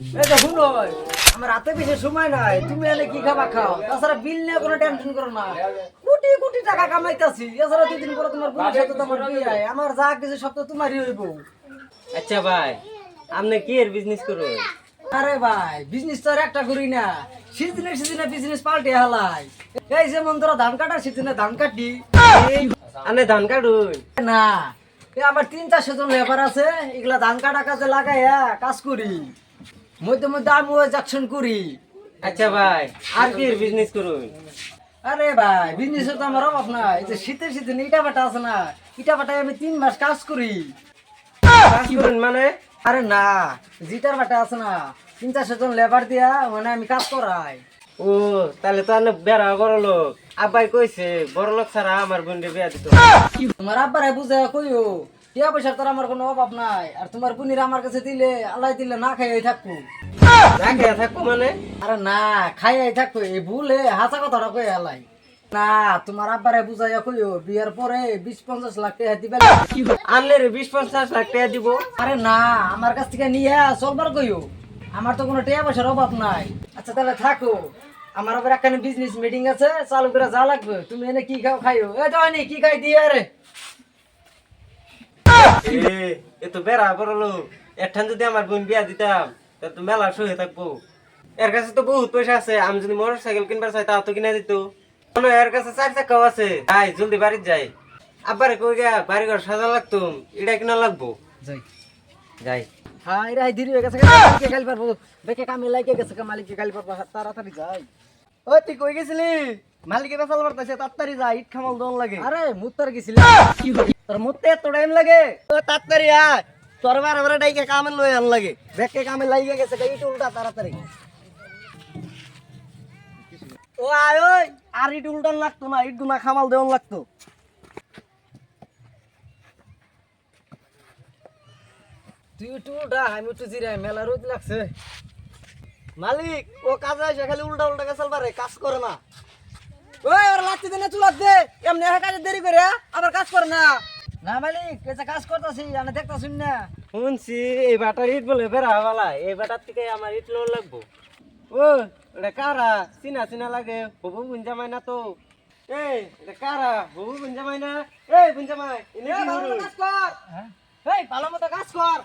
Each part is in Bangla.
এই তো শুনো, আমার হাতে বেশি সময় নাই, তুমি এনে কি খাবা খাও, তাছাড়া বিল নিয়ে কোনো টেনশন করো না। কোটি কোটি টাকা কামাইতাছি, এছাড়া 2 দিন পরে তোমার বোনের সাথে তোমার বিয়ে, আমার যা কিছু সব তো তোমারই হইব। আচ্ছা ভাই, আপনি কি এর বিজনেস করুন? আরে ভাই, বিজনেস তো আর একটা করি না, সিজনে সিজনে বিজনেস পাল্টে হালাই। এই যেমন তোরা ধান কাটার সিজনে ধান কাটি আপনি ধান কাটুন? না, এই আমার 3-400 জন লেবার আছে, এগুলা ধান কাটা কাজে লাগাইয়া কাজ করি, মধ্যে মধ্যে আমি যাকশন করি। আচ্ছা ভাই, আর কি এর বিজনেস করুন? আরে ভাই, বিজনেসের তো আমার অভাব নাই, এই যে শীতের সিজনে ইটা ভাটা আছে না, ইটা ভাটায় আমি 3 মাস কাজ করি। কাজ করুন মানে? আরে না, জিটার ভাটা আছে না, 300-400 জন লেবার দিয়া মানে আমি কাজ করাই। ও, তাহলে তো আপনি বেড়া বড় লোক। আব্বাই কইছে বড় লোক ছাড়া আমার বোনকে বিয়া দিত। তোমার আব্বারে বুঝে কইও, টিয়া পয়সার তোর আমার কোনো অভাব নাই, আর তোমার বোনির আমার কাছে দিলে আল্লাহ দিলে না খাইয়াই থাকবো। না খেয়ে থাকবো মানে? আরে না, খাইয়াই থাকবো, এই ভুলে হাসা কথাটা কই আলাই। না, তোমার আব্বারে বুঝাইয়া কইও বিয়ার পরে 20-50 লাখ টাকা দিবে। আনলে 20-50 লাখ টাকা দিব? আরে না, আমার কাছ থেকে নিয়ে চলবার কইও, আমার তো কোনো টাকা পয়সার অভাব নাই। আচ্ছা তাহলে থাকো, আমার আবার একটা বিজনেস মিটিং আছে, চালু করে যা লাগবে তুমি এনে কি খাও খাইও। এই তো আনি কি খাই দিয়ে রে। এ তো বেড়া বড় লোক, এরঠান যদি আমার বোন বিয়া দিতাম তাহলে তো মেলা সহে থাকবো। এর কাছে তো বহুত পয়সা আছে, আমি যদি মোটর সাইকেল কিনবার চাই তাও তো কিনে দিত। এর কাছে 4 চাকাও আছে। যাই জলদি বাড়ি যাই। আব্বারে কই গা বাড়ি ঘর সাজা লাগতুম, এটা কিনা লাগবো। যাই যাই। হ্যাঁ, এরা দেরি হয়ে গেছে, মালিককে গালি পারবো, বেকে কামে লাগে গেছে, মালিককে গালি পারবো, তাড়াতাড়ি যাই। ওই তুই কই গেছিলি? মালিকে বেসাল পারতেছে, তাড়াতাড়ি যা, ইট খামাল দন লাগে। আরে মুত্তার গেছিলাম। তোর মুতে এত টাইম লাগে? ও তাড়াতাড়ি আয়, তোর বারে ডাইকে কামে লই আন লাগে। বেকে কামে লাগিয়ে গেছে, ইট উল্টা তাড়াতাড়ি। ও আয় ওই, আর ইট উল্টান লাগতো না, ইট গুনা খামাল দেওয়ান লাগতো। তুই একটু উঠা, আমি একটু জিরাই, মেলা রোদ লাগছে। মালিক ও কাজে আসে খালি উল্টা উল্টা গেছাল পারে, কাজ করে না। ওই ওরা লাগতে দে না, চুলাত দে, এমনি কাজে দেরি করে আবার কাজ করে না। না মালিক, এই যে কাজ করতেছি আমি দেখতাছি না। শুনছি এই বাটার ইট বলে বেড়া হওয়ালা, এই বাটার থেকে আমার ইট লোন লাগবো। ও, এটা কারা? চিনা চিনা লাগে, হবু বুঞ্জামাই না তো? এই, এটা কারা? হবু বুঞ্জামাই না? এই বুঞ্জামাই, এনে কি ভালো হলো? মতো কাজ কর, এই ভালো মতো কাজ কর।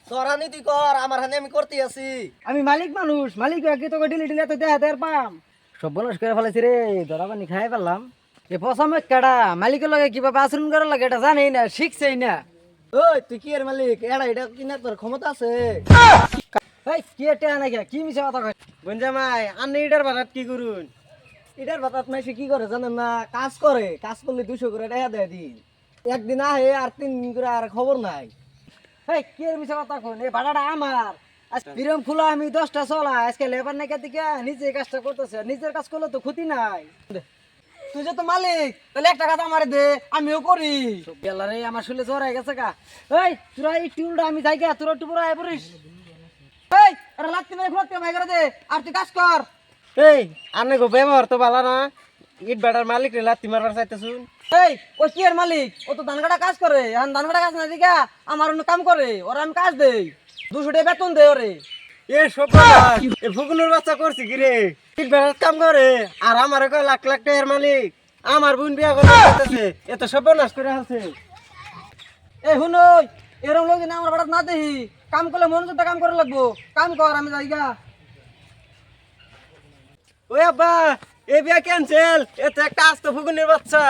সরানি তুই কর, আমার হাতে আমি করতে আছি। আমি মালিক মানুষ, মালিক আগে তোকে ডিলি ডিলে তো দেয়া দেয়ার পাম। সব বনস করে ফেলেছি রে, ধরা পানি খাই পেলাম। এ পসামে কাটা মালিকের লগে কিভাবে আচরণ করার লাগে এটা জানেই না, শিখছেই না। ওই তুই কি এর মালিক? এড়া এটা কিনা তোর ক্ষমতা আছে? এই কি এটা নাকি কি মিছা কথা কয়? বুঞ্জামাই, আপনি ইটার বাটার কি করুন? এটার বাতাত মাইসে কি করে জানেন না? কাজ করে, কাজ করলে 200 করে টাকা দেয় দিন। একদিন আহে আর 3 দিন করে আর খবর নাই। এই কি এর মিছা কথা কয়? এই ভাড়াটা আমার। আজ বিরম ফুলা আমি 10টা চলা, আজকে লেবার নাকি দিকে নিজে কাজটা করতেছে, নিজের কাজ করলে তো ক্ষতি নাই। তুই যে তো মালিক, তাহলে 1 টাকা তো আমারে দে, আমিও করি। বেলারে আমার শুলে জ্বর হয়ে গেছে গা। এই তোরা এই টিউলটা আমি যাই গা, তোরা একটু পরে আয় পড়িস। এই আরে লাগতে ভাই খুলতে ভাই করে দে, আর তুই কাজ কর। এই, আপনি গো ব্যবহার তো ভালো না। ইট বাটার মালিক রে লাত্তি মারবার চাইতেছুন। এই ও কি এর মালিক? ও তো ধান কাটা কাজ করে, এখন ধান কাটা কাজ না দিকা আমার অন্য কাম করে, ওরা আমি কাজ দেই, 200 টাকা বেতন দেই ওরে। এ সব এ ফুকুনুর বাচ্চা করছি কি রে? ইট বাটার কাম করে আর আমার কয় লাখ লাখ টাকার মালিক। আমার বোন বিয়া করে যাইতেছে, এ তো সর্বনাশ করে আছে। এই শুনই, এরকম লোক না আমার বাড়াত না দেখি, কাম করলে মনোযোগ কাম করে লাগবো, কাম কর আমি যাই গা। ওই আব্বা, এ বিয়া ক্যান্সেল, এ তো একটা আস্ত ফুকুনের বাচ্চা।